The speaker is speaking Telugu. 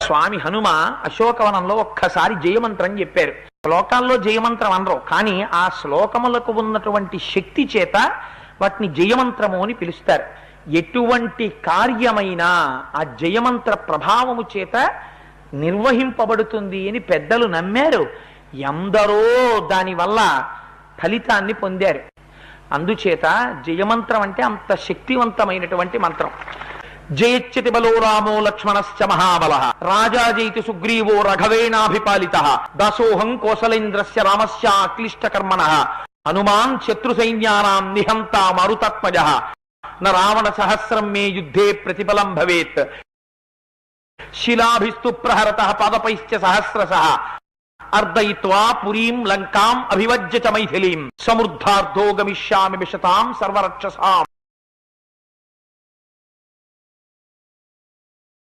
స్వామి హనుమ అశోకవనంలో ఒక్కసారి జయమంత్రం చెప్పారు. శ్లోకాల్లో జయమంత్రం అనరు, కానీ ఆ శ్లోకములకు ఉన్నటువంటి శక్తి చేత వాటిని జయమంత్రము అని పిలుస్తారు. ఎటువంటి కార్యమైనా ఆ జయమంత్ర ప్రభావము చేత నిర్వహింపబడుతుంది అని పెద్దలు నమ్మారు. ఎందరో దానివల్ల ఫలితాన్ని పొందారు. అందుచేత జయమంత్రం అంటే అంత శక్తివంతమైనటువంటి మంత్రం. జయచ్యతి బలో రామో లక్ష్మణశ్చ మహాబల రాజా జయితి సుగ్రీవో రఘవేణాభిపాలిత దాసోహం కోసలేంద్రస్య రామస్య అక్లిష్ట కర్మణ హనుమాన్ శత్రు సైన్యానాం నిహంత మరుతాత్మజ న రావణ సహస్రం మే యుద్ధే ప్రతిఫలం భవేత్ శిలాభిస్తు ప్రహరత పాదపైశ్చ సహస్రశః అర్దయిత్వా పురీం లంకాం అభివజ్య చ మైథిలీం సమృద్ధార్థో గమిష్యామి విశతాం సర్వరక్షసాం.